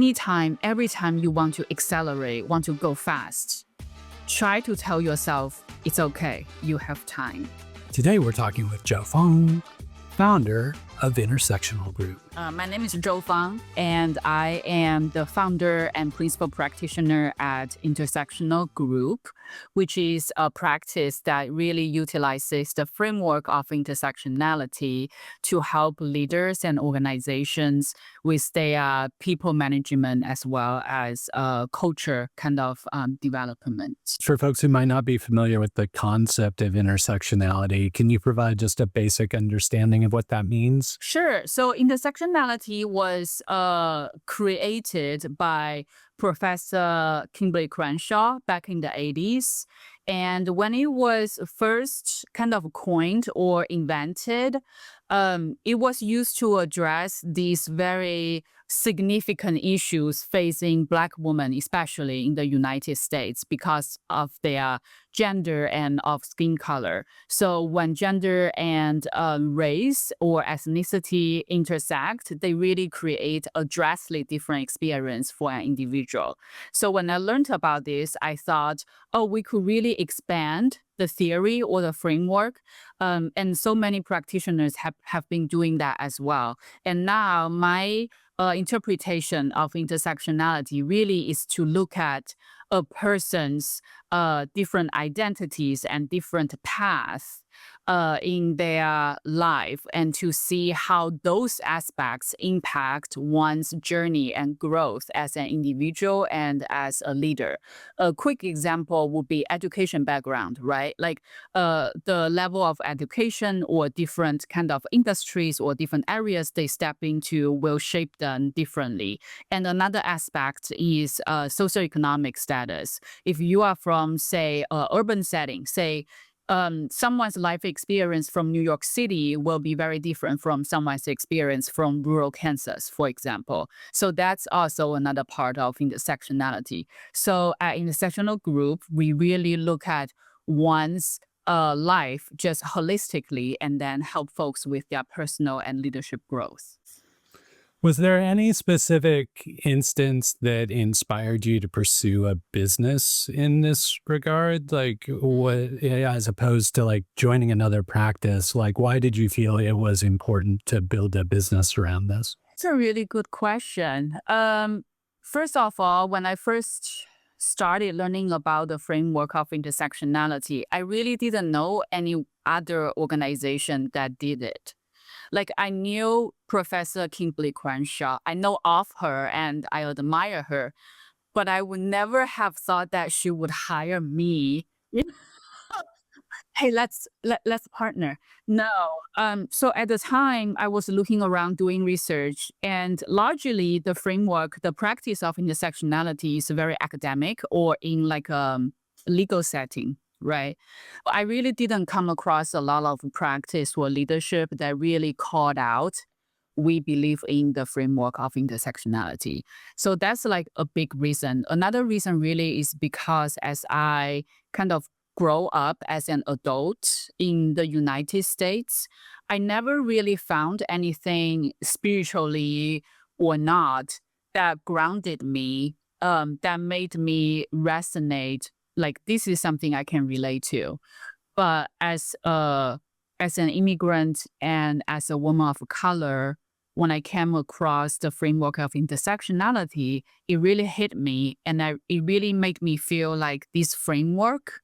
every time you want to accelerate, want to go fast, try to tell yourself, it's okay, you have time. Today we're talking with Zhou Fang, founder of Intersectional Group. My name is Zhou Fang, and I am the founder and principal practitioner at Intersectional Group, which is a practice that really utilizes the framework of intersectionality to help leaders and organizations with their people management as well as culture kind of development. For folks who might not be familiar with the concept of intersectionality, can you provide just a basic understanding of what that means? Sure. So intersectionality was created by Professor Kimberly Crenshaw back in the 80s. And when it was first kind of coined or invented, it was used to address these very significant issues facing Black women, especially in the United States, because of their gender and of skin color. So when gender and race or ethnicity intersect, they really create a drastically different experience for an individual. So when I learned about this, I thought, oh, we could really expand the theory or the framework. And so many practitioners have been doing that as well. And now my interpretation of intersectionality really is to look at a person's different identities and different paths in their life, and to see how those aspects impact one's journey and growth as an individual and as a leader. A quick example would be education background, right? Like the level of education or different kind of industries or different areas they step into will shape them differently. And another aspect is socioeconomic status. If you are from, say, urban setting, say, someone's life experience from New York City will be very different from someone's experience from rural Kansas, for example. So that's also another part of intersectionality. So at Intersectional Group, we really look at one's life just holistically and then help folks with their personal and leadership growth. Was there any specific instance that inspired you to pursue a business in this regard? Like what, as opposed to like joining another practice, like why did you feel it was important to build a business around this? It's a really good question. First of all, when I first started learning about the framework of intersectionality, I really didn't know any other organization that did it. Like I knew Professor Kimberly Crenshaw, I know of her and I admire her, but I would never have thought that she would hire me. Hey, let's partner. No. So at the time, I was looking around doing research, and largely the framework, the practice of intersectionality is very academic or in like a legal setting, right? But I really didn't come across a lot of practice or leadership that really called out, we believe in the framework of intersectionality. So that's like a big reason. Another reason really is because as I kind of grow up as an adult in the United States, I never really found anything spiritually or not that grounded me, that made me resonate, like this is something I can relate to. But as an immigrant and as a woman of color, when I came across the framework of intersectionality, it really hit me, and it really made me feel like this framework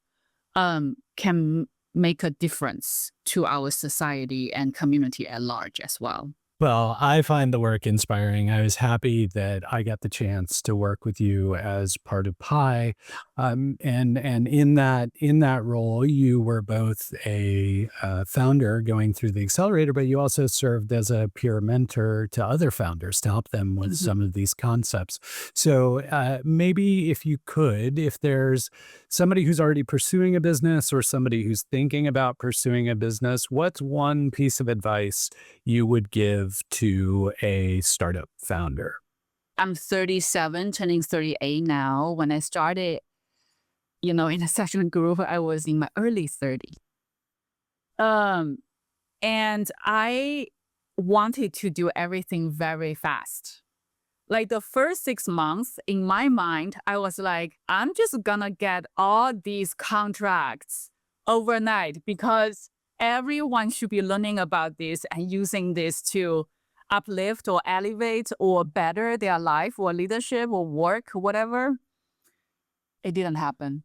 can make a difference to our society and community at large as well. Well, I find the work inspiring. I was happy that I got the chance to work with you as part of Pi. And in that role, you were both a founder going through the accelerator, but you also served as a peer mentor to other founders to help them with some of these concepts. So maybe if you could, if there's somebody who's already pursuing a business or somebody who's thinking about pursuing a business, what's one piece of advice you would give to a startup founder? I'm 37, turning 38 now. When I started, in a Intersectional Group, I was in my early 30s. And I wanted to do everything very fast. Like the first 6 months in my mind, I was like, I'm just gonna get all these contracts overnight because everyone should be learning about this and using this to uplift or elevate or better their life or leadership or work, whatever. It didn't happen.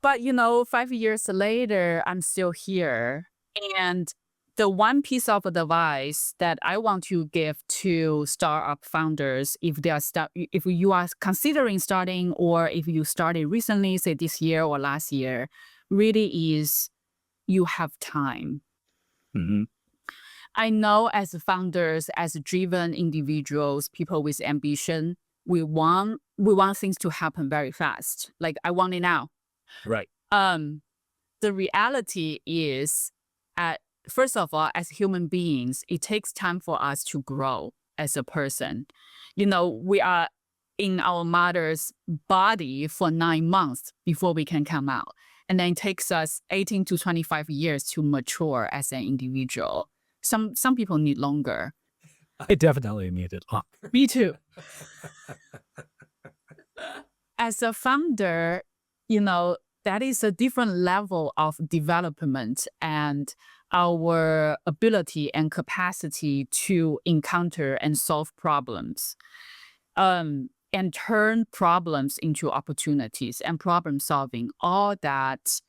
But 5 years later, I'm still here. And the one piece of advice that I want to give to startup founders, if you are considering starting or if you started recently, say this year or last year, really is you have time. Mm-hmm. I know as founders, as driven individuals, people with ambition, we want things to happen very fast. Like I want it now. Right. The reality is, first of all, as human beings, it takes time for us to grow as a person. We are in our mother's body for 9 months before we can come out. And then it takes us 18 to 25 years to mature as an individual. Some people need longer. I definitely need it longer. Me too. As a founder, that is a different level of development and our ability and capacity to encounter and solve problems, and turn problems into opportunities and problem solving. All that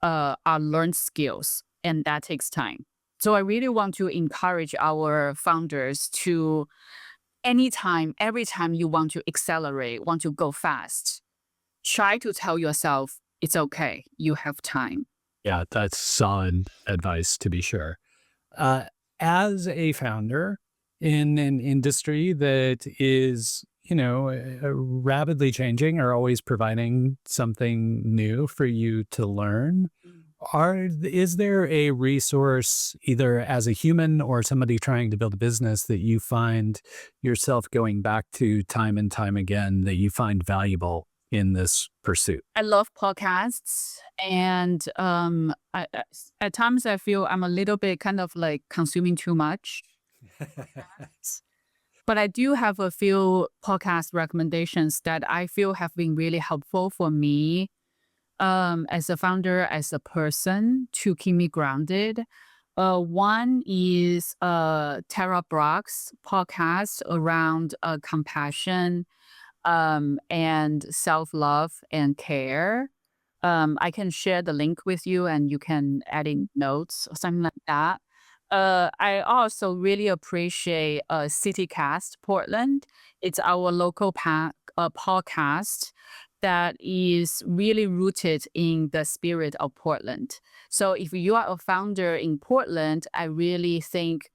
are learned skills, and that takes time. So I really want to encourage our founders to every time you want to accelerate, want to go fast, try to tell yourself, it's okay, you have time. Yeah, that's solid advice to be sure. As a founder in an industry that is, rapidly changing or always providing something new for you to learn, is there a resource, either as a human or somebody trying to build a business, that you find yourself going back to time and time again that you find valuable in this pursuit? I love podcasts, and at times I feel I'm a little bit kind of like consuming too much. But I do have a few podcast recommendations that I feel have been really helpful for me as a founder, as a person, to keep me grounded. One is Tara Brach's podcast around compassion and self-love and care. I can share the link with you and you can add in notes or something like that. I also really appreciate CityCast Portland. It's our local podcast that is really rooted in the spirit of Portland. So if you are a founder in Portland, I really think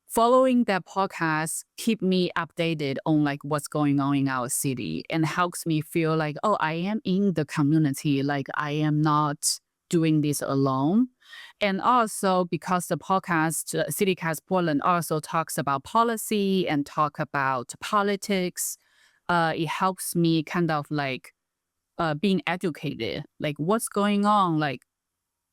following that podcast keep me updated on like what's going on in our city and helps me feel like, oh, I am in the community. Like I am not doing this alone. And also because the podcast, CityCast Portland also talks about policy and talk about politics, it helps me kind of like being educated, like what's going on, like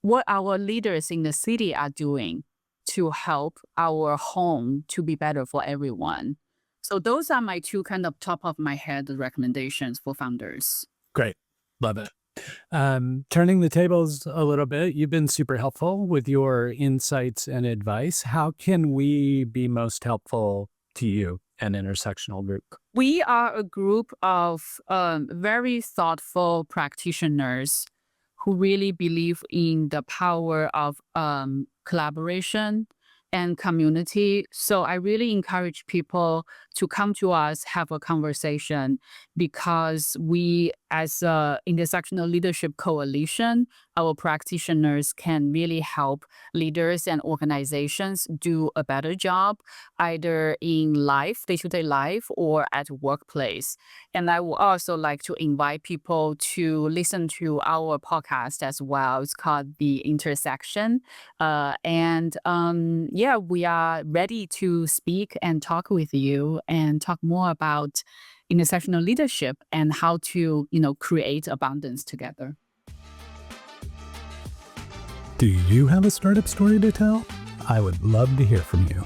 what our leaders in the city are doing to help our home to be better for everyone. So those are my two kind of top of my head recommendations for founders. Great. Love it. Turning the tables a little bit, you've been super helpful with your insights and advice. How can we be most helpful to you and Intersectional Group? We are a group of very thoughtful practitioners who really believe in the power of collaboration and community. So I really encourage people to come to us, have a conversation, because we, as a Intersectional Leadership Coalition, our practitioners can really help leaders and organizations do a better job, either in life, day-to-day life, or at workplace. And I would also like to invite people to listen to our podcast as well. It's called The Intersection. Yeah, we are ready to speak and talk with you and talk more about intersectional leadership and how to, create abundance together. Do you have a startup story to tell? I would love to hear from you.